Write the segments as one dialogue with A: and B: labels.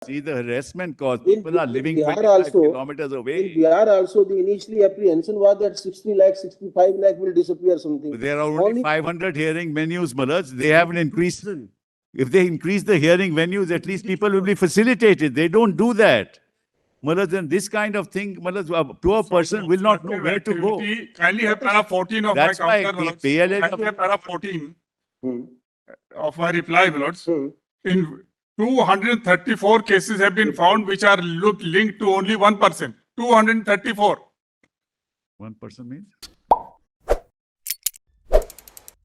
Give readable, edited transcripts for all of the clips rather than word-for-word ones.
A: See the harassment cause.
B: In
A: People are living
B: Bihar
A: 25
B: also,
A: kilometers away.
B: in Bihar also, the initially apprehension was that 60 lakh, 65 lakh will disappear something.
A: There are only 500 hearing venues, Malaj. They haven't increased. If they increase the hearing venues, at least people will be facilitated. They don't do that. Malaj, then this kind of thing, Malaj, a poor person will not know where to go.
C: Kindly have para 14 of
A: That's
C: my
A: why
C: counter,
A: the
C: Lords.
A: PLA
C: Kindly have para 14
B: Hmm.
C: of my reply, Lords.
B: Hmm.
C: In 234 cases have been found which are linked to only 1%. 234.
A: 1% means?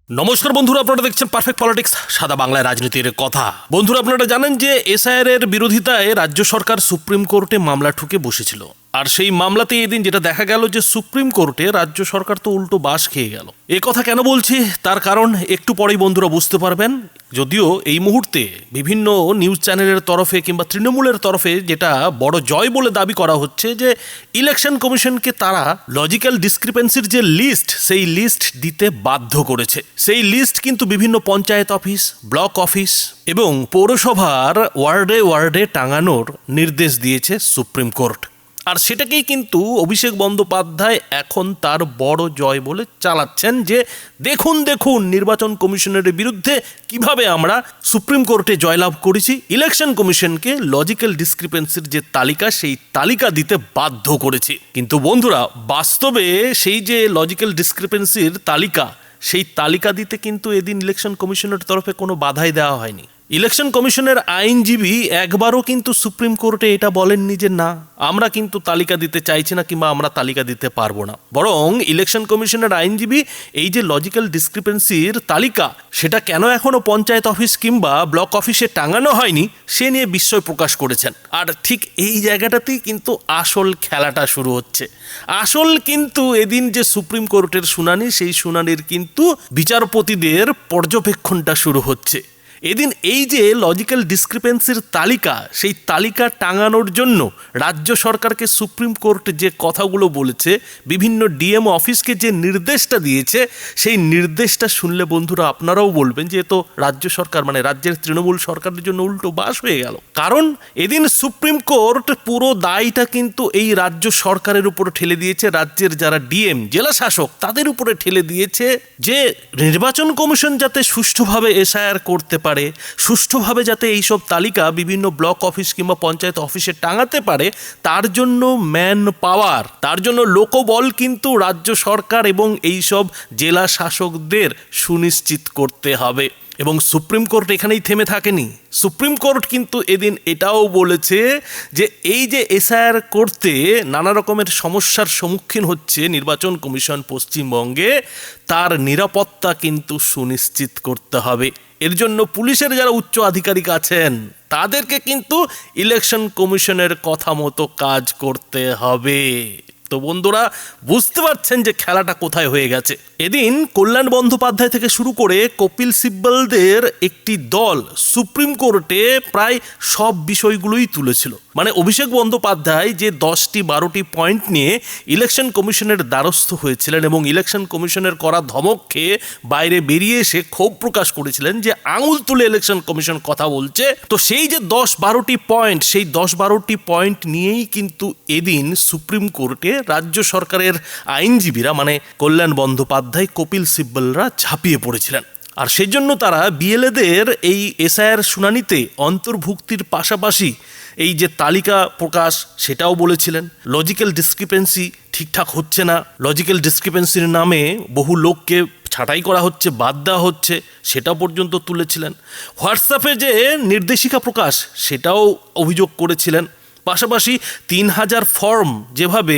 D: নমস্কার বন্ধুরা, আপনারা দেখছেন perfect politics, সাদা বাংলায় রাজনীতির কথা। বন্ধুরা, আপনারা জানেন যে এসআইআর এর বিরোধিতায় রাজ্য সরকার সুপ্রিম কোর্টে মামলা ঠুকে বসেছিল। আর সেই মামলাতে এদিন যেটা দেখা গেল যে সুপ্রিম কোর্টে রাজ্য সরকার তো উল্টো বাঁশ খেয়ে গেল। এ কথা কেন বলছি তার কারণ একটু পরেই বন্ধুরা বুঝতে পারবেন। যদিও এই মুহূর্তে বিভিন্ন নিউজ চ্যানেলের তরফে কিংবা তৃণমূলের তরফে যেটা বড় জয় বলে দাবি করা হচ্ছে যে ইলেকশন কমিশনকে তারা লজিক্যাল ডিসক্রিপেন্সির যে লিস্ট, সেই লিস্ট দিতে বাধ্য করেছে। সেই লিস্ট কিন্তু বিভিন্ন পঞ্চায়েত অফিস, ব্লক অফিস এবং পৌরসভার ওয়ার্ডে ওয়ার্ডে টাঙানোর নির্দেশ দিয়েছে সুপ্রিম কোর্ট। আর সেটাকেই কিন্তু অভিষেক বন্দ্যোপাধ্যায় এখন তার বড় জয় বলে চালাচ্ছেন যে দেখুন দেখুন নির্বাচন কমিশনের বিরুদ্ধে কিভাবে আমরা সুপ্রিম কোর্টে জয়লাভ করেছি, ইলেকশন কমিশনকে লজিক্যাল ডিসক্রিপেন্সির যে তালিকা, সেই তালিকা দিতে বাধ্য করেছি। কিন্তু বন্ধুরা, বাস্তবে সেই যে লজিক্যাল ডিসক্রিপেন্সির তালিকা, সেই তালিকা দিতে কিন্তু এদিন ইলেকশন কমিশনের তরফে কোনো বাধাই দেওয়া হয়নি। ইলেকশন কমিশনের আইনজীবী একবারও কিন্তু সুপ্রিম কোর্টে এটা বলেননি যে না, আমরা কিন্তু তালিকা দিতে চাইছি না কিংবা আমরা তালিকা দিতে পারবো না। বরং ইলেকশন কমিশনের আইনজীবী এই যে লজিক্যাল ডিসক্রিপেন্সির তালিকা, সেটা কেন এখনো পঞ্চায়েত অফিস কিংবা ব্লক অফিসে টাঙানো হয়নি সে নিয়ে বিস্ময় প্রকাশ করেছেন। আর ঠিক এই জায়গাটাতেই কিন্তু আসল খেলাটা শুরু হচ্ছে। আসল কিন্তু এদিন যে সুপ্রিম কোর্টের শুনানি, সেই শুনানির কিন্তু বিচারপতিদের পর্যবেক্ষণটা শুরু হচ্ছে। এদিন এই যে লজিক্যাল ডিসক্রিপেন্সির তালিকা, সেই তালিকা টাঙানোর জন্য রাজ্য সরকারকে সুপ্রিম কোর্ট যে কথাগুলো বলেছে, বিভিন্ন ডিএম অফিসকে যে নির্দেশটা দিয়েছে, সেই নির্দেশটা শুনলে বন্ধুরা আপনারাও বলবেন যে তো রাজ্য সরকার মানে রাজ্যের তৃণমূল সরকারের জন্য উল্টো বাস হয়ে গেল। কারণ এদিন সুপ্রিম কোর্ট পুরো দায়টা কিন্তু এই রাজ্য সরকারের উপরে ঠেলে দিয়েছে, রাজ্যের যারা ডিএম, জেলা শাসক, তাদের উপরে ঠেলে দিয়েছে যে নির্বাচন কমিশন যাতে সুষ্ঠুভাবে এসআইআর করতে পারে, সুষ্ঠুভাবে যাতে এইসব তালিকা বিভিন্ন ব্লক অফিস কিংবা পঞ্চায়েত অফিসে টাঙাতে পারে, তার জন্য ম্যান পাওয়ার, তার জন্য লোকবল কিন্তু রাজ্য সরকার এবং এইসব জেলা শাসকদের সুনিশ্চিত করতে হবে। এবং সুপ্রিম কোর্ট এখানেই থেমে থাকেনি। সুপ্রিম কোর্ট কিন্তু এদিন এটাও বলেছে যে এই যে এসআইআর করতে নানা রকমের সমস্যার সম্মুখীন হচ্ছে নির্বাচন কমিশন পশ্চিমবঙ্গে, তার নিরাপত্তা কিন্তু সুনিশ্চিত করতে হবে। এর জন্য পুলিশের যারা উচ্চ আধিকারিক আছেন তাদেরকে কিন্তু ইলেকশন কমিশনের কথা মতো কাজ করতে হবে। তো বন্ধুরা, বুঝতে পারছেন যে খেলাটা কোথায় হয়ে গেছে। এদিন কল্যাণ বন্দ্যোপাধ্যায় থেকে শুরু করে কপিল সিব্বলদের একটি দল সুপ্রিম কোর্টে প্রায় সব বিষয়গুলোই তুলেছিল। মানে অভিষেক বন্দ্যোপাধ্যায় যে 10-12টি পয়েন্ট নিয়ে ইলেকশন কমিশনের দ্বারস্থ হয়েছিলেন এবং ইলেকশন কমিশনের করা ধমক খেয়ে বাইরে বেরিয়ে এসে ক্ষোভ প্রকাশ করেছিলেন যে আঙুল তুলে ইলেকশন কমিশন কথা বলছে, তো সেই যে 10-12টি পয়েন্ট, সেই 10-12টি পয়েন্ট নিয়েই কিন্তু এদিন সুপ্রিম কোর্টে রাজ্য সরকারের আইনজীবীরা মানে কল্যাণ বন্দ্যোপাধ্যায়, কপিল সিব্বলরা ঝাঁপিয়ে পড়েছিলেন। আর সেই জন্য তারা বিএলএদের এই এসআইআর শুনানিতে অন্তর্ভুক্তির পাশাপাশি এই যে তালিকা প্রকাশ, সেটাও বলেছিলেন। লজিক্যাল ডিসক্রিপেন্সি ঠিকঠাক হচ্ছে না, লজিক্যাল ডিসক্রিপেন্সির নামে বহু লোককে ছাঁটাই করা হচ্ছে, বাদ দেওয়া হচ্ছে, সেটা পর্যন্ত তুলেছিলেন। হোয়াটসঅ্যাপে যে নির্দেশিকা প্রকাশ, সেটাও অভিযোগ করেছিলেন। পাশাপাশি 3000 ফর্ম যেভাবে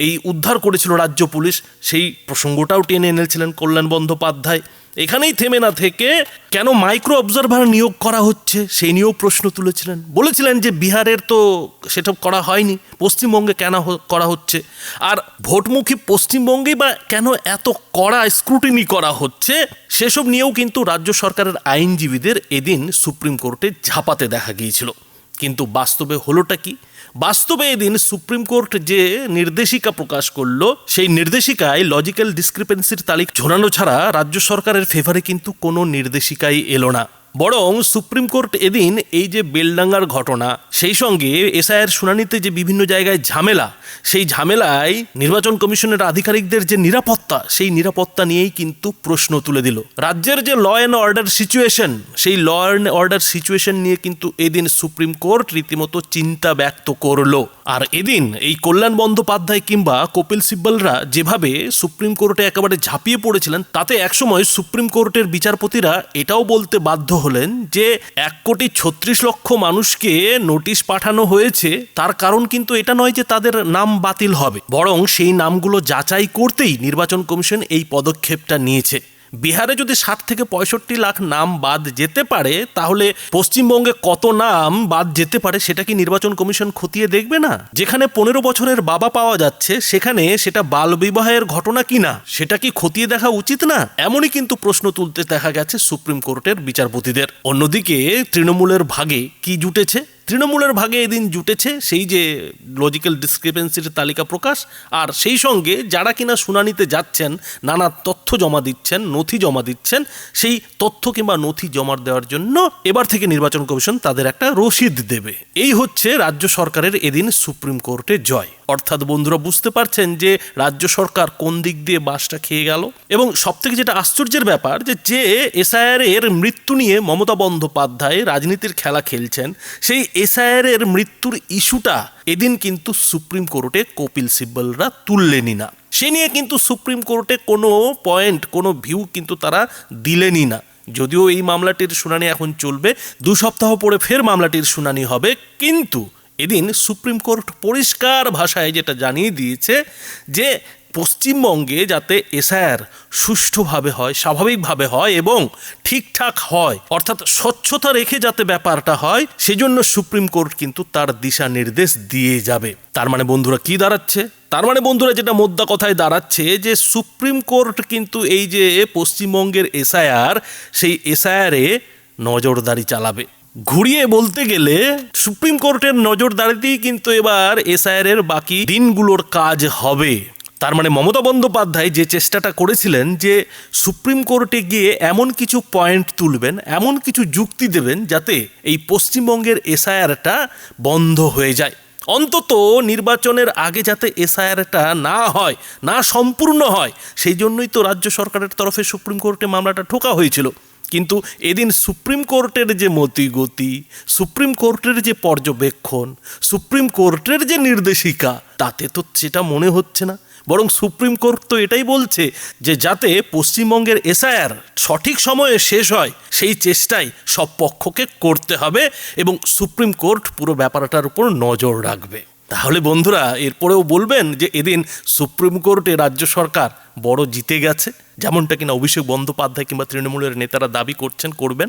D: এই উদ্ধার করেছিল রাজ্য পুলিশ, সেই প্রসঙ্গটাও টেনে এনেছিলেন কল্যাণ বন্দ্যোপাধ্যায়। এখানেই থেমে না থেকে কেন মাইক্রো অবজারভার নিয়োগ করা হচ্ছে সেই নিয়েও প্রশ্ন তুলেছিলেন। বলেছিলেন যে বিহারের তো সেটা করা হয়নি, পশ্চিমবঙ্গে কেন করা হচ্ছে, আর ভোটমুখী পশ্চিমবঙ্গেই বা কেন এত কড়া স্ক্রুটিনি করা হচ্ছে, সেসব নিয়েও কিন্তু রাজ্য সরকারের আইনজীবীদের এদিন সুপ্রিম কোর্টে ঝাঁপাতে দেখা গিয়েছিল। কিন্তু বাস্তবে হলোটা কি? বাস্তবে এদিন সুপ্রিম কোর্ট যে নির্দেশিকা প্রকাশ করলো, সেই নির্দেশিকায় লজিক্যাল ডিসক্রিপেন্সির তালিকা ঝোলানো ছাড়া রাজ্য সরকারের ফেভারে কিন্তু কোনো নির্দেশিকাই এলো না। বরং সুপ্রিম কোর্ট এদিন এই যে বেলডাঙ্গার ঘটনা, সেই সঙ্গে এসআইয়ের শুনানিতে যে বিভিন্ন জায়গায় ঝামেলা, সেই ঝামেলায় নির্বাচন কমিশনের আধিকারিকদের যে নিরাপত্তা, সেই নিরাপত্তা নিয়েই কিন্তু প্রশ্ন তুলে দিল। রাজ্যের যে ল অ্যান্ড অর্ডার সিচুয়েশন, সেই ল অ্যান্ড অর্ডার সিচুয়েশন নিয়ে কিন্তু এদিন সুপ্রিম কোর্ট রীতিমতো চিন্তা ব্যক্ত করলো। আর এদিন এই কল্যাণ বন্দ্যোপাধ্যায় কিংবা কপিল সিব্বলরা যেভাবে সুপ্রিম কোর্টে একেবারে ঝাঁপিয়ে পড়েছিলেন, তাতে একসময় সুপ্রিম কোর্টের বিচারপতিরা এটাও বলতে বাধ্য হলেন যে 1,36,00,000 মানুষকে নোটিশ পাঠানো হয়েছে, তার কারণ কিন্তু এটা নয় যে তাদের নাম বাতিল হবে, বরং সেই নামগুলো যাচাই করতেই নির্বাচন কমিশন এই পদক্ষেপটা নিয়েছে। বিহারে যদি 60 থেকে 65 লাখ নাম বাদ যেতে পারে, তাহলে পশ্চিমবঙ্গে কত নাম বাদ যেতে পারে সেটা কি নির্বাচন কমিশন খতিয়ে দেখবে না? যেখানে 15 বছরের বাবা পাওয়া যাচ্ছে, সেখানে সেটা বালবিবাহের ঘটনা কিনা সেটা কি খতিয়ে দেখা উচিত না? এমনই কিন্তু প্রশ্ন তুলতে দেখা গেছে সুপ্রিম কোর্টের বিচারপতিদের। অন্যদিকে তৃণমূলের ভাগে কি জুটেছে? তৃণমূলের ভাগে এদিন জুটেছে সেই যে লজিক্যাল ডিসক্রিপেন্সির তালিকা প্রকাশ, আর সেই সঙ্গে যারা কিনা শুনানিতে যাচ্ছেন, নানা তথ্য জমা দিচ্ছেন, নথি জমা দিচ্ছেন, সেই তথ্য কিংবা নথি জমা দেওয়ার জন্য এবার থেকে নির্বাচন কমিশন তাদের একটা রসিদ দেবে। এই হচ্ছে রাজ্য সরকারের এদিন সুপ্রিম কোর্টে জয়। অর্থাৎ বন্ধুরা বুঝতে পারছেন যে রাজ্য সরকার কোন দিক দিয়ে বাসটা খেয়ে গেল। এবং সবথেকে যেটা আশ্চর্যের ব্যাপার, যে এসআইআর এর মৃত্যু নিয়ে মমতা বন্দ্যোপাধ্যায় রাজনীতির খেলা খেলছেন, সেই এসআইআর এর মৃত্যুর ইস্যুটা এদিন কিন্তু সুপ্রিম কোর্টে কপিল সিব্বলরা তুললেনই না। সে নিয়ে কিন্তু সুপ্রিম কোর্টে কোনো পয়েন্ট, কোনো ভিউ কিন্তু তারা দিলেনই না। যদিও এই মামলাটির শুনানি এখন চলবে, 2 সপ্তাহ পরে ফের মামলাটির শুনানি হবে, কিন্তু এদিন সুপ্রিম কোর্ট পরিষ্কার ভাষায় যেটা জানিয়ে দিয়েছে যে পশ্চিমবঙ্গে যাতে এসআইআর সুষ্ঠুভাবে হয়, স্বাভাবিকভাবে হয় এবং ঠিকঠাক হয়, অর্থাৎ স্বচ্ছতা রেখে যাতে ব্যাপারটা হয়, সেজন্য সুপ্রিম কোর্ট কিন্তু তার দিশা নির্দেশ দিয়ে যাবে। তার মানে বন্ধুরা কি দাঁড়াচ্ছে? তার মানে বন্ধুরা যেটা মোদ্দা কথায় দাঁড়াচ্ছে যে সুপ্রিম কোর্ট কিন্তু এই যে পশ্চিমবঙ্গের এসআইআর, সেই এসআইআরে নজরদারি চালাবে। ঘুরিয়ে বলতে গেলে সুপ্রিম কোর্টের নজরদারিতেই কিন্তু এবার এসআইআর এর বাকি দিনগুলোর কাজ হবে। তার মানে মমতা বন্দ্যোপাধ্যায় যে চেষ্টাটা করেছিলেন যে সুপ্রিম কোর্টে গিয়ে এমন কিছু পয়েন্ট তুলবেন, এমন কিছু যুক্তি দেবেন যাতে এই পশ্চিমবঙ্গের এসআইআরটা বন্ধ হয়ে যায়, অন্তত নির্বাচনের আগে যাতে এসআইআরটা না হয়, না সম্পূর্ণ হয়, সেই জন্যই তো রাজ্য সরকারের তরফে সুপ্রিম কোর্টে মামলাটা ঠোকা হয়েছিল। কিন্তু এদিন সুপ্রিম কোর্টের যে মতিগতি, সুপ্রিম কোর্টের যে পর্যবেক্ষণ, সুপ্রিম কোর্টের যে নির্দেশিকা, তাতে তো সেটা মনে হচ্ছে না। বরং সুপ্রিম কোর্ট তো এটাই বলছে যে যাতে পশ্চিমবঙ্গের এসআইআর সঠিক সময়ে শেষ হয়, সেই চেষ্টাই সব পক্ষকে করতে হবে এবং সুপ্রিম কোর্ট পুরো ব্যাপারটার উপর নজর রাখবে। তাহলে বন্ধুরা এরপরেও বলবেন যে এদিন সুপ্রিম কোর্টে রাজ্য সরকার বড় জিতে গেছে, যেমনটা কিনা অভিষেক বন্দ্যোপাধ্যায় কিংবা তৃণমূলের নেতারা দাবি করবেন।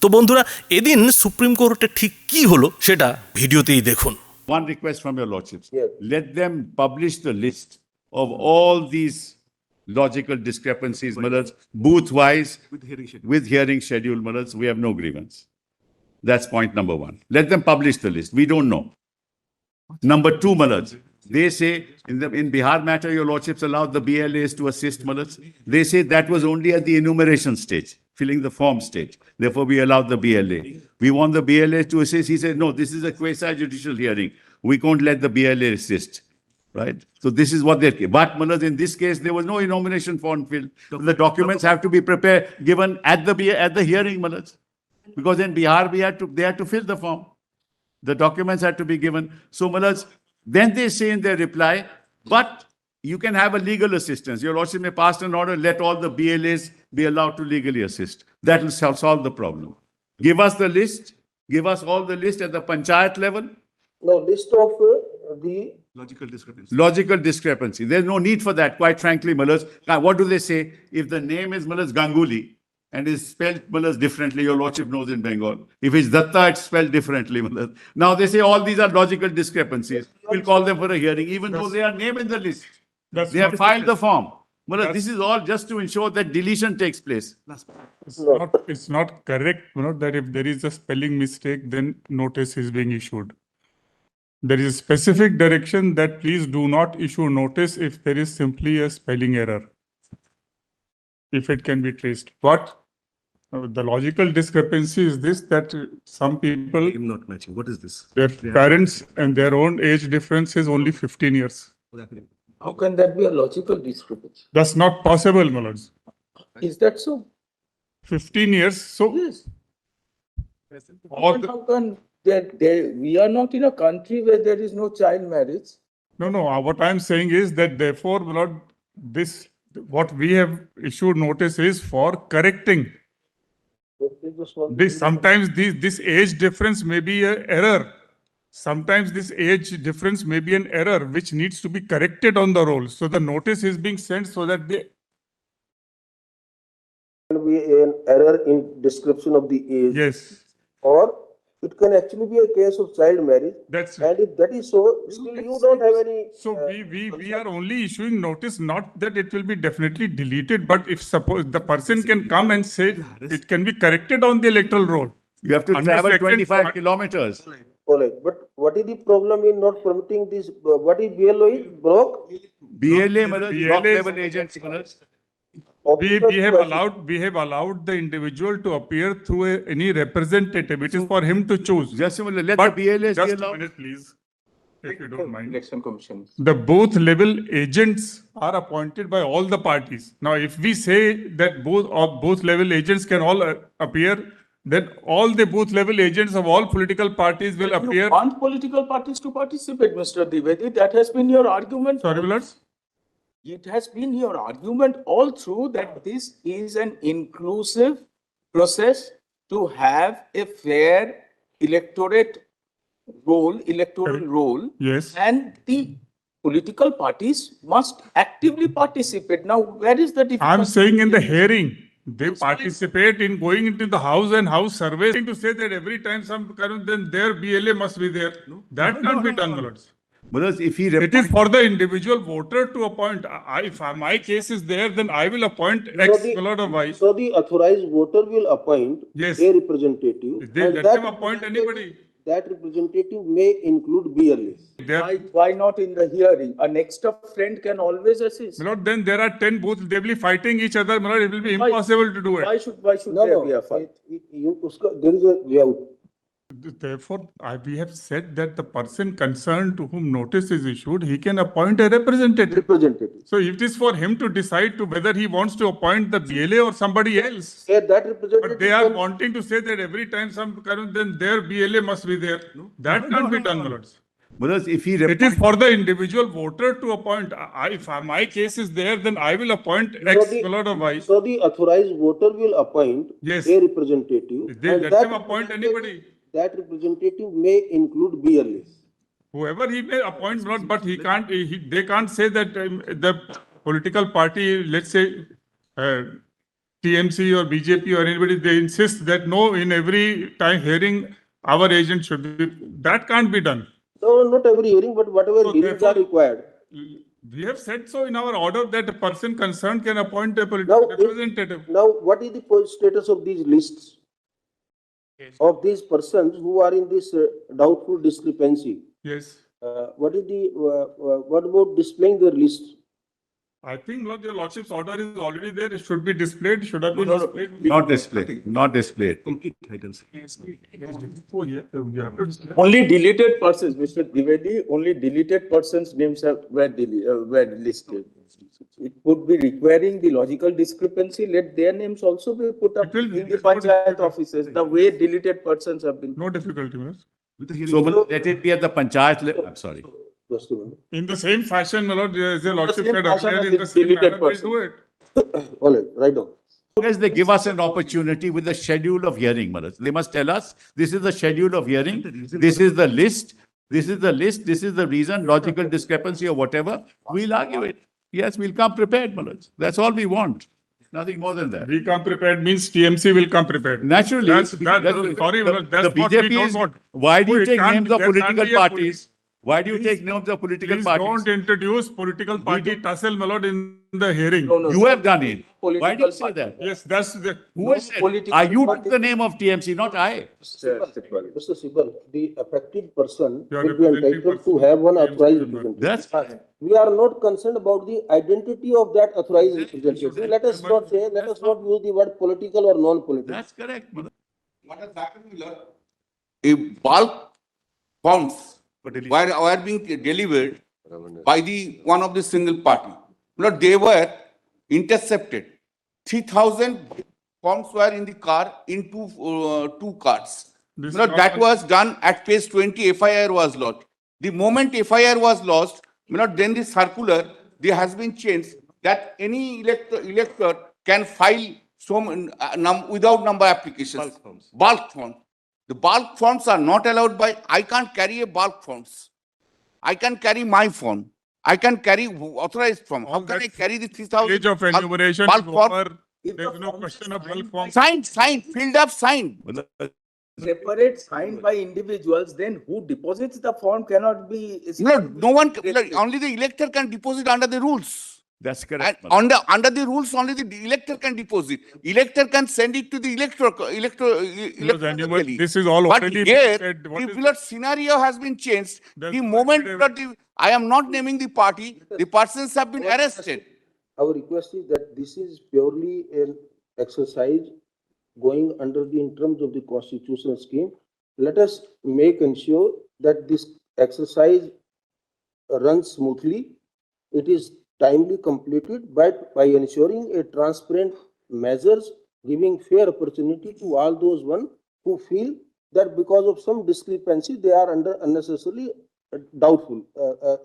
D: তো বন্ধুরা এদিন সুপ্রিম কোর্টে ঠিক কি হলো সেটা ভিডিওতেই দেখুন।
A: One request from your lordships.
B: Yes.
A: Let them publish the list of all these logical discrepancies, booth-wise, with hearing schedule, we have no grievance. That's point number 1. Let them publish the list. We don't know. Number 2, they say in Bihar matter, your lordships allowed the BLAs to assist, They say that was only at the enumeration stage, filling the form stage. Therefore, we allowed the BLA. We want the BLA to assist. He said, no, this is a quasi-judicial hearing. We can't let the BLA assist. Right? So this is what they're. But in this case, there was no nomination form filled. The documents have to be prepared, given at the hearing, because in Bihar they had to fill the form. The documents had to be given. So then they say in their reply, but you can have a legal assistance. Your lordship may pass an order, let all the BLAs be allowed to legally assist. That will solve the problem. Give us the list. Give us all the list at the panchayat level.
B: No, list of the
A: Logical discrepancy. There's no need for that, quite frankly, What do they say? If the name is Ganguly and is spelled differently, your lordship knows in Bengal. If it's Datta, it's spelled differently. Now they say all these are logical discrepancies. We'll call them for a hearing, even though they are named in the list. They have filed the form. This is all just to ensure that deletion takes place.
C: It's not correct, that if there is a spelling mistake, then notice is being issued. There is a specific direction that please do not issue notice if there is simply a spelling error, if it can be traced. But The logical discrepancy is this, that some people,
E: Name not matching. What is this?
C: their parents and their own age difference is only 15 years.
B: How can that be a logical discrepancy?
C: That's not possible, my lords.
B: Is that so?
C: 15 years, so
B: Yes.
C: all
B: And
C: the,
B: how can we are not in a country where there is no child marriage.
C: no, what I'm saying is that therefore, my lord, this, what we have issued notice is for correcting. Sometimes this age difference may be an error. Sometimes this age difference may be an error which needs to be corrected on the roll. So the notice is being sent so that they,
B: Can be an error in description of the age.
C: yes,
B: Or it can actually be a case of child marriage.
C: that's
B: And
C: it.
B: if that is so, still you don't have any.
C: So we are only issuing notice, not that it will be definitely deleted, but if suppose the person can come and say it can be corrected on the electoral roll.
A: You have to
C: Under
A: travel
C: section
A: 25 kilometers.
B: Correct. But what is the problem in not permitting this? What is BLO is broke?
A: BLA, Manoj, block
C: BLA
A: level agents, Manoj.
C: We have allowed the individual to appear through any representative. It is for him to choose.
A: Just a minute, let
C: But
A: the BLAs be
C: just a
A: allowed.
C: minute, please, if you don't mind.
B: Election Commission.
C: The booth level agents are appointed by all the parties. Now, if we say that both level agents can all appear, then all the booth level agents of all political parties will
F: You
C: appear.
F: want political parties to participate, Mr. Dwivedi. That has been your argument.
C: Sorry, my lords?
F: It has been your argument all through that this is an inclusive process to have a fair electoral
C: Correct.
F: role.
C: Yes.
F: And the political parties must actively participate. Now, where is the difficulty?
C: I'm saying in the hearing, they participate in going into the house and house surveys to say that every time some current, then their BLA must be there. That can't be done, my lords.
A: Manoj, if he
C: It is for the individual voter to appoint. If my case is there, then I will appoint X lord or Y.
B: So the authorized voter will appoint
C: Yes.
B: a representative.
C: They
B: and
C: let
B: that
C: them appoint anybody.
B: That representative may include BLA.
F: Why not in the hearing? A next of friend can always assist.
C: My lord, then there are 10 booths. They will be fighting each other. My lord, it will be impossible to do it.
F: Why should
B: No,
F: there
B: no,
F: be a fight?
B: there is a way out.
C: Therefore, we have said that the person concerned to whom notice is issued, he can appoint a representative.
B: Representative.
C: So it is for him to decide to whether he wants to appoint the BLA or somebody else.
B: Yeah, that representative.
C: But they are
B: can-
C: wanting to say that every time some current, then their BLA must be there. That can't be done, my lords.
A: Manoj, if he
C: It is for the individual voter to appoint. If my case is there, then I will appoint X
B: the-
C: lord or Y.
B: So the authorized voter will appoint
C: Yes.
B: a representative.
C: They
B: and
C: let
B: that
C: them appoint
B: representative-
C: anybody.
B: That representative may include BLA.
C: Whoever he may appoint, not, but he can't. They can't say that the political party, let's say TMC or BJP or anybody, they insist that no, in every time hearing, our agent should be. That can't be done.
B: No, not every hearing, but whatever
C: So
B: hearings
C: therefore-
B: are required.
C: We have said so in our order that a person concerned can appoint a
B: Now,
C: political
B: if-
C: representative.
B: Now, what is the status of these lists? Of these persons who are in this doubtful discrepancy?
C: Yes.
B: What about displaying their list?
C: I think, Lord, your Lordship's order is already there. It should be displayed. Should have been displayed.
A: not displayed, not displayed.
E: Complete titles.
C: Oh, yeah. You have to display.
F: Only deleted persons, Mr. Dwivedi, only deleted persons' names were listed. It would be requiring the logical discrepancy, let their names also be put up
C: It will be.
F: in the panchayat offices, the way deleted persons have been.
C: No difficulty, Manoj.
A: So Manoj, let it be at the panchayat level. I'm sorry.
B: Just a minute.
C: In the same fashion, my lord, as the Lordship
F: same
C: said
F: fashion
C: earlier,
F: as
C: in
F: the
C: the same
F: deleted
C: manner, we'll
F: person.
C: do it.
B: All right, write down.
A: As they give us an opportunity with the schedule of hearing, Manoj. They must tell us, this is the schedule of hearing, this is the list, this is the list, this is the reason, logical discrepancy or whatever. We'll argue it. Yes, we'll come prepared, Manoj. That's all we want. Nothing more than that.
C: We come prepared means TMC will come prepared.
A: Naturally.
C: Sorry, Manoj, that's
A: the
C: what we
A: BJP
C: don't
A: is,
C: want.
A: why do
C: Oh,
A: you
C: it
A: take
C: can't-
A: names of
C: there can't
A: political
C: be a
A: parties? Why do you take names of political
C: Please
A: parties?
C: don't introduce political party
A: don't-
C: tussle, my lord, in the hearing.
F: No, no.
A: You have done it. Why do you
F: Political
A: say
F: party.
A: that?
C: Yes, that's the.
A: Who has said?
F: political
A: You
F: party.
A: took the name of TMC, not I.
B: Mr. Sibal, the affected person
C: You are
B: will be
C: representing
B: entitled to
C: person.
B: have one
C: TMC
B: authorized
C: member.
B: representative.
A: That's fine.
B: We are not concerned about the identity of that authorized representative. Let us not say, let us not use the word political or non-political.
A: That's correct. Manoj.
G: What has happened, Miller? A bulk forms were being delivered by the one of the single party. Miller, they were intercepted. 3,000 forms were in the car in two cars.
C: This
G: Miller,
C: is
G: that
C: not-
G: was done at phase 20. FIR was lodged. The moment FIR was lodged, Miller, then the circular there has been changed that any elector can file without number applications. Bulk forms. The bulk forms are not allowed by. I can't carry a bulk forms. I can carry my form. I can carry authorized form. How
C: All
G: can I
C: that
G: carry the 3,000?
C: Age of enumeration is
G: bulk form?
C: over. There is no question of bulk form.
G: Signed, filled up, signed.
F: Separate signed by individuals, then who deposits the form cannot be.
G: No one, only the elector can deposit under the rules.
A: That's
G: And
A: correct. Manoj.
G: under the rules, only the elector can deposit. Elector can send it to the electorally.
C: This is all
G: But
C: already
G: here,
C: said. What
G: the
C: is
G: Miller scenario has been changed.
C: That's
G: The moment
C: correct.
G: that I am not naming the party, the persons have been arrested.
B: Our request is that this is purely an exercise going under in terms of the constitutional scheme. Let us make ensure that this exercise runs smoothly. It is timely completed, but by ensuring a transparent measures, giving fair opportunity to all those one who feel that because of some discrepancy, they are under unnecessarily doubtful,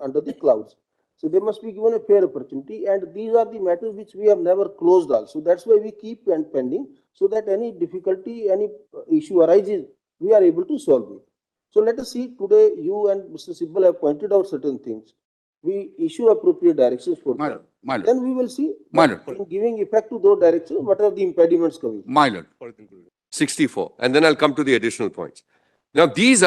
B: under the clouds. So they must be given a fair opportunity, and these are the matters which we have never closed also. That's why we keep pending, so that any difficulty, any issue arises, we are able to solve it. So let us see, today you and Mr. Sibal have pointed out certain things. We issue appropriate directions for
G: My
B: that.
G: lord, my lord,
B: Then we will see,
G: My lord.
B: in giving effect to those directions, what are the impediments coming.
G: my lord.
H: 64, and then I'll come to the additional points. Now, this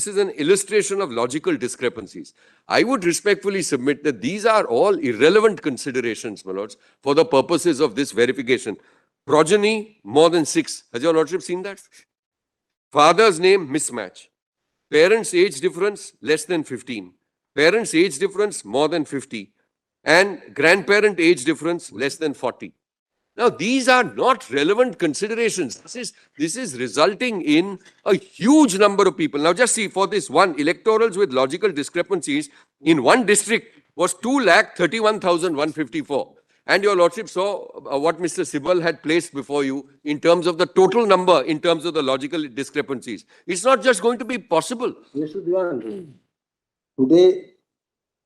H: is an illustration of logical discrepancies. I would respectfully submit that these are all irrelevant considerations, my lords, for the purposes of this verification. Progeny, more than 6. Has your lordship seen that? Father's name, mismatch. Parents' age difference, less than 15. Parents' age difference, more than 50. And grandparent age difference, less than 40. Now, these are not relevant considerations. This is resulting in a huge number of people. Now, just see, for this one, electorals with logical discrepancies in one district was 2,31,154. And your lordship saw what Mr. Sibal had placed before you in terms of the total number, in terms of the logical discrepancies. It's not just going to be possible.
B: Mr. Diwan, today,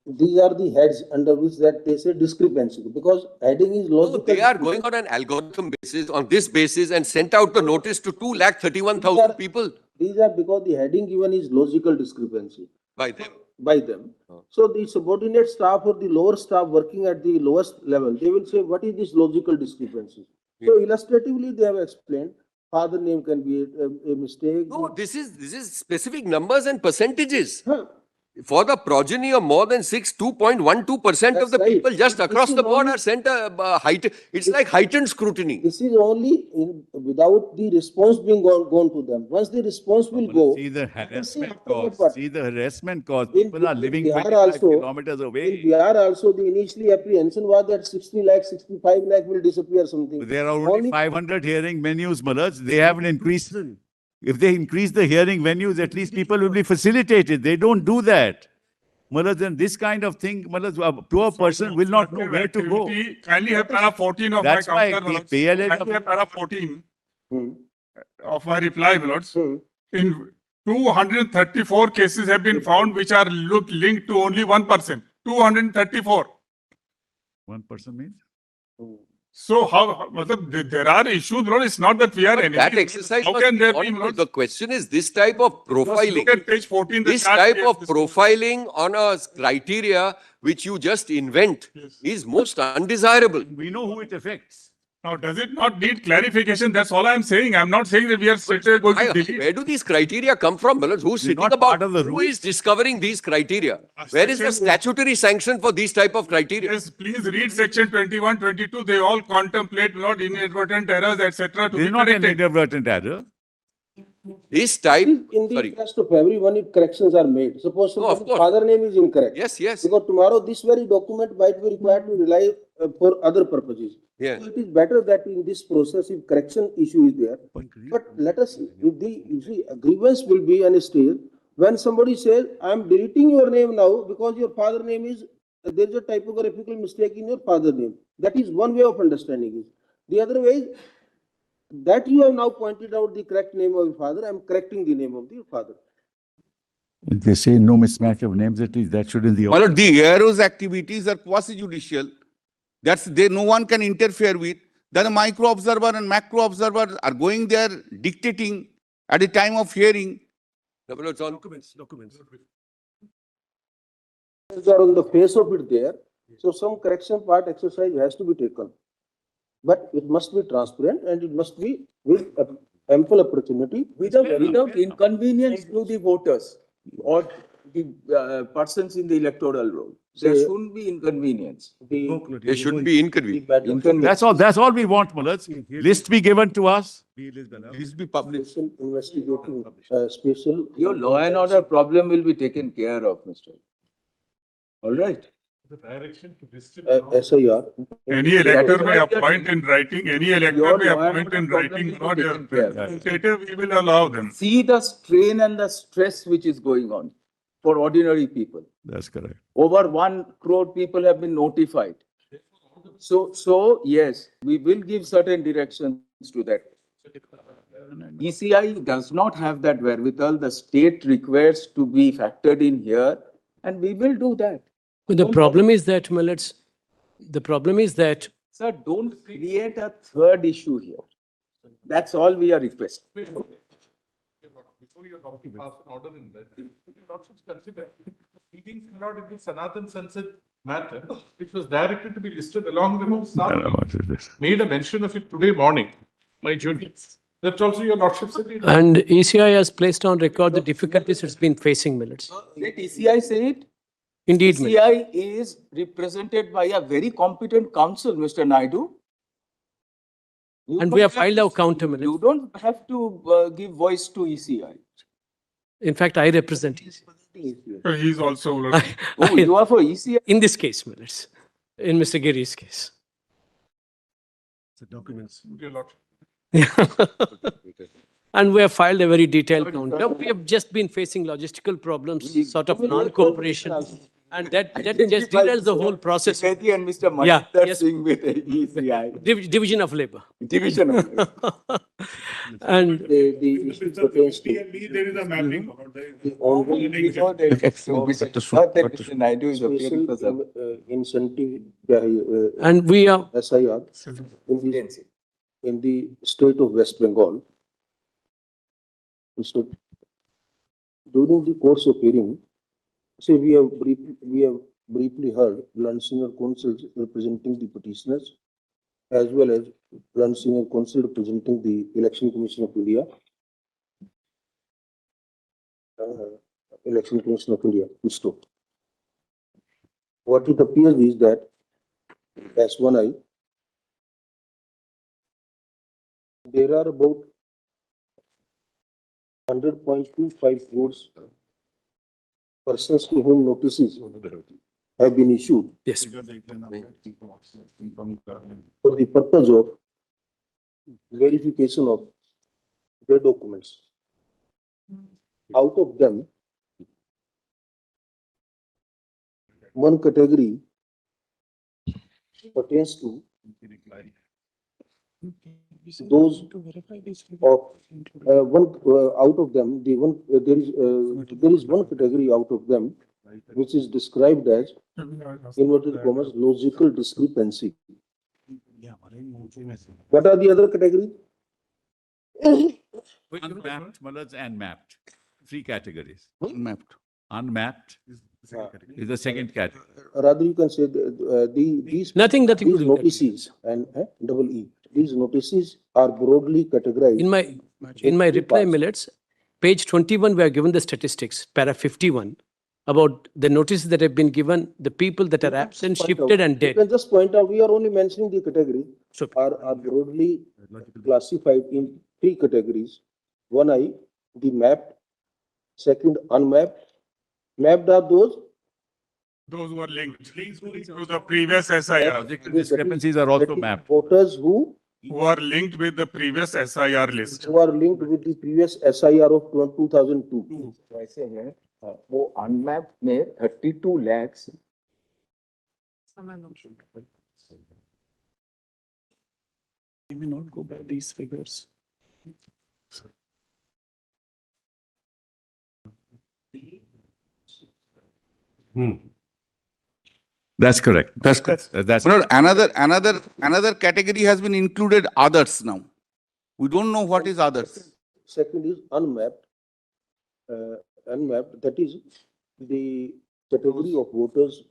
B: these are the heads under which that they say discrepancy, because heading is
H: No,
B: logical.
H: they are going on an algorithm basis, on this basis, and sent out the notice to 2,31,000 people
B: These are because the heading given is logical discrepancy
H: by them.
B: by them. So the subordinate staff or the lower staff working at the lowest level, they will say, what is this logical discrepancy? So illustratively, they have explained, father name can be a mistake.
H: No, this is specific numbers and percentages.
B: Huh.
H: For the progeny of more than 6, 2.12% of the
B: That's right.
H: people just
B: This
H: across
B: is
H: the board
B: only-
H: are sent it's like heightened scrutiny.
B: This is only without the response being gone to them. Once the response will go.
A: See the
B: you can see
A: harassment
B: afterward
A: cost.
B: what.
A: See the harassment cost.
B: In
A: People are living
B: Bihar
A: 25
B: also-
A: kilometers
B: In
A: away.
B: Bihar also, the initially apprehension was that 60 lakh, 65 lakh will disappear something.
A: There are only 500 hearing venues, Malaj. They haven't increased. If they increase the hearing venues, at least people will be facilitated. They don't do that. Malaj, and this kind of thing, Malaj, a poor person will not know where to go.
C: Activity- Kindly have para 14 of
A: That's
C: my
A: why
C: counter,
A: the
C: my lords.
A: PLA
C: Kindly have para 14
B: Hmm.
C: of my reply, my lords.
B: Hmm.
C: In 234 cases have been found which are linked to only one person. 234.
A: 1% means?
C: So there are issues, Lord. It's not that we are enemies.
H: That exercise
C: How
H: must
C: can
H: be
C: there
H: gone
C: be,
H: through.
C: Lord?
H: The question is this type of profiling.
C: Look at page 14. the
H: This
C: chart
H: type
C: gives
H: of
C: this-
H: profiling on a criteria which you just invent
C: Yes.
H: is most undesirable.
A: We know who it affects.
C: Now, does it not need clarification? That's all I'm saying. I'm not saying that we are straight away going to delete.
H: Where do these criteria come from, Malad? Who's
A: They're
H: sitting
A: not
H: about?
A: part of the
H: Who
A: rules.
H: is discovering these criteria? Where is the
C: Section-
H: statutory sanction for these type of criteria?
C: Yes, please read section 21, 22. They all contemplate not inadvertent errors, etc. to
A: This
C: be
A: is not an
C: corrected.
A: inadvertent error.
H: This type,
B: In the
H: sorry.
B: interest of everyone, if corrections are made, suppose
H: No, of
B: somebody's
H: course.
B: father name is incorrect.
H: Yes, yes.
B: Because tomorrow this very document might be required to rely for other purposes.
H: Yeah.
B: So it is better that in this process, if correction issue is there, but let us, if the grievance will be an stage, when somebody says, I am deleting your name now because your father name is, there is a typographical mistake in your father name. That is one way of understanding it. The other way is, that you have now pointed out the correct name of your father, I am correcting the name of the father.
A: If they say no mismatch of names, at least that should in the.
G: My lord, the hero's activities are quasi-judicial. That's there, no one can interfere with. Then a micro observer and macro observer are going there dictating at the time of hearing.
H: No, Malad, it's on.
E: Documents.
B: They are on the face of it there, so some correction part exercise has to be taken. But it must be transparent and it must be with ample opportunity.
F: Without inconvenience to the voters or the persons in the electoral roll. There
B: Say-
F: shouldn't be inconvenience.
H: There shouldn't be inconvenience.
A: That's all we want, Mullah. List be given to us.
G: This be published.
B: Special investigating, special.
F: Your law and order problem will be taken care of, Mr. All right.
B: SIR.
C: Any elector may appoint in writing, any elector
F: Your
C: may
F: law and
C: appoint in
F: order
C: writing,
F: problem will
C: not
F: be taken care of.
C: representative, we will allow them.
F: See the strain and the stress which is going on for ordinary people.
A: That's correct.
F: Over 1 crore people have been notified. So yes, we will give certain directions to that. ECI does not have that wherewithal. The state requires to be factored in here, and we will do that.
I: But the problem is that, the problem is that
F: Sir, don't create a third issue here. That's all we are requesting.
C: Before you pass an order in that, you should also consider meetings not in the Sanatan Sansad matter, which was directed to be listed along the whole
A: I don't know what is this.
C: made a mention of it today morning, my juniors. That's also your lordship said.
I: and ECI has placed on record the difficulties it's been facing, Millets.
F: Let ECI say it.
I: Indeed, Millets.
F: ECI is represented by a very competent counsel, Mr. Naidu. You
I: And
F: don't
I: we have
F: have
I: filed
F: to-
I: our counter, Millets.
F: You don't have to give voice to ECI.
I: In fact, I represent ECI.
C: He's also.
F: Oh, you are for ECI?
I: In this case, Millets, in Mr. Giri's case.
E: The documents.
C: Your lordship.
I: And we have filed a very detailed counter. We have just been facing logistical problems, sort of non-cooperation. And that just derails the whole process.
F: Trivedi and Mr.
I: Yeah,
F: Mahinder
I: yes.
F: Singh with ECI.
I: Division of labor.
F: Division of labor.
I: And
B: The issue pertains to
C: There is a mapping.
B: the ongoing
F: We know that it's not that Mr. Naidu is appearing for some.
B: special incentive,
I: and we are,
B: SIR in the state of West Bengal. So during the course of hearing, say we have briefly heard learned senior counsels representing the petitioners as well as learned senior counsel representing the Election Commission of India. Election Commission of India, ISTO. What it appears is that S1I, there are about 100.25 crores persons to whom notices have been issued
I: yes,
B: for the purpose of verification of their documents. Out of them, one category pertains to those of out of them, there is one category out of them which is described as inverted commas logical discrepancy. What are the other categories?
A: Unmapped, Mullah, and mapped. 3 categories.
G: Mapped.
A: Unmapped is the second category.
B: Rather, you can say these
I: nothing to
B: these
I: do with that.
B: notices and double E. these notices are broadly categorized.
I: In my
B: two
I: reply
B: parts.
I: minutes, page 21, we are given the statistics, para 51, about the notices that have been given, the people that are absent,
B: Point out.
I: shifted and
B: You
I: dead.
B: can just point out, we are only mentioning the category,
I: So-
B: are broadly classified in three categories. One I, the mapped, second unmapped. Mapped are those.
C: Those who are linked to the previous SIR,
A: Logical discrepancies are also
B: that is
A: mapped.
B: Voters who
C: are linked with the previous SIR list.
B: are linked with the previous SIR of 2002.
F: ऐसे हैं वो unmapped में 32 lakhs
A: We may not go by these figures. That's correct.
G: That's correct.
A: That's
G: But another category has been included, others now. We don't know what is others.
B: Second is unmapped. Unmapped, that is the category of voters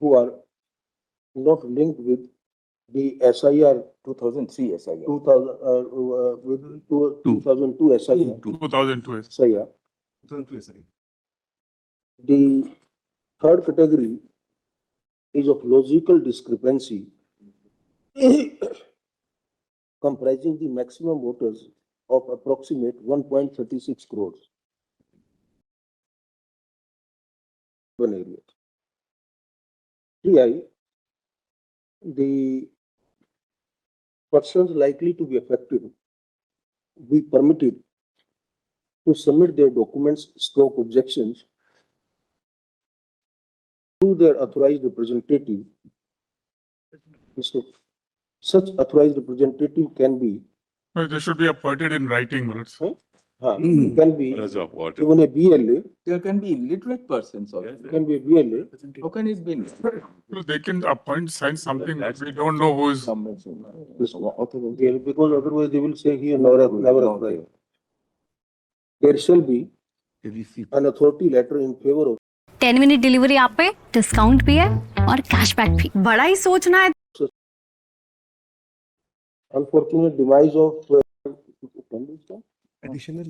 B: who are not linked with the SIR
F: 2003 SIR.
B: 2002 SIR.
C: 2002.
B: SIR. The third category is of logical discrepancy comprising the maximum voters of approximate 1.36 crores. One area. 3I, the persons likely to be affected be permitted to submit their documents stroke objections to their authorized representative. So, such authorized representative can be,
C: Well, there should be a put it in writing.
B: can be even a BLA,
F: There can be illiterate persons also.
B: can be a BLA.
F: How can it be?
C: Well, they can appoint, sign something that we don't know who is.
B: Because otherwise they will say he never applied. There shall be an authority letter in favor of
J: 10 minute delivery आप पे, discount भी है और cashback भी। बड़ा ही सोचना है।
B: unfortunate demise of
E: Additional.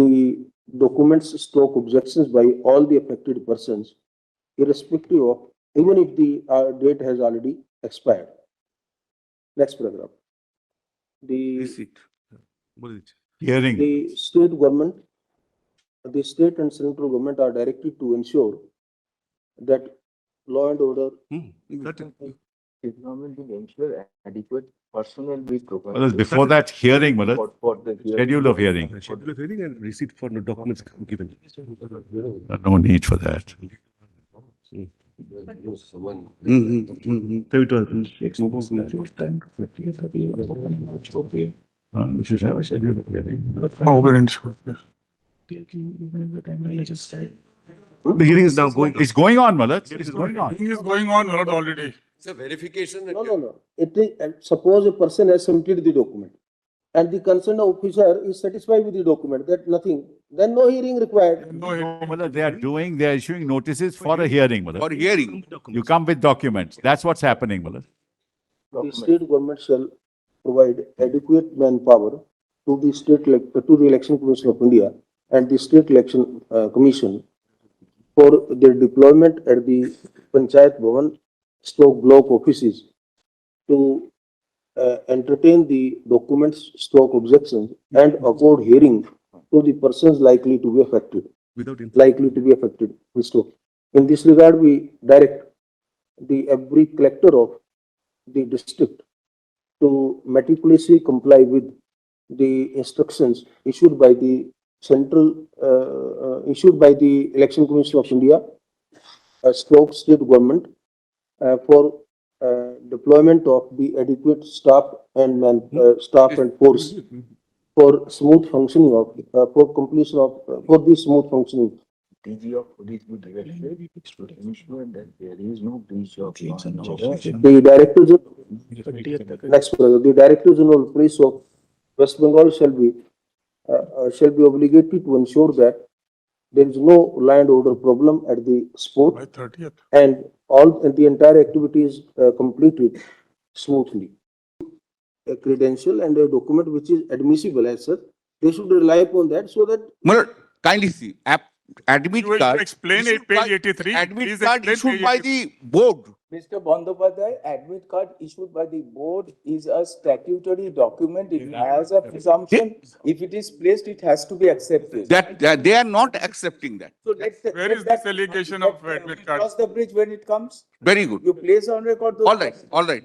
B: the documents stroke objections by all the affected persons, irrespective of, even if the date has already expired. Next paragraph. The
A: hearing.
B: The state government, the state and central government are directed to ensure that law and order.
F: State government will ensure adequate personnel be provided.
A: Well, before that hearing, Malad,
F: For the hearing.
A: schedule of hearing.
E: Schedule of hearing and receipt for the documents given.
A: No need for that.
H: Someone.
A: We should have a schedule of hearing.
E: The hearing is now going.
A: It's going on, Malad. It's going on.
C: Thing is going on not already.
H: It's a verification. that-
B: No. It is, suppose a person has submitted the document and the concerned officer is satisfied with the document, that nothing, then no hearing required.
C: No,
A: Malad, they are issuing notices for a hearing, Malad.
G: For hearing,
A: You come with documents. That's what's happening, Malad.
B: The state government shall provide adequate manpower to the to the Election Commission of India and the State Election Commission for their deployment at the Panchayat Bhavan stroke block offices to entertain the documents stroke objections and accord hearing to the persons likely to be affected. So, in this regard, we direct every collector of the district to meticulously comply with the instructions issued by the Election Commission of India, stroke state government, for deployment of the adequate staff and force for smooth functioning of, for the smooth functioning.
F: DG of police will directed to ensure that there is no breach of law and order.
B: The Director the Director General of Police of West Bengal shall be obligated to ensure that there is no law and order problem at the sport,
C: by 30th.
B: and the entire activity is completed smoothly. A credential and a document which is admissible as such, they should rely upon that so that
G: Well, kindly see, admit
C: You
G: card.
C: explain it,
G: issued
C: page
G: by-
C: 83.
G: Admit
C: Please
G: card
C: explain
G: issued
C: page
G: by
C: 83.
G: the board.
F: Mr. Bandyopadhyay, admit card issued by the board is a statutory document. It has a presumption. If it is placed, it has to be accepted.
G: That they are not accepting that.
F: So let
C: Where is this allegation of admit card?
F: Cross the bridge when it comes.
G: Very good.
F: You place on record those.
G: All right, all right.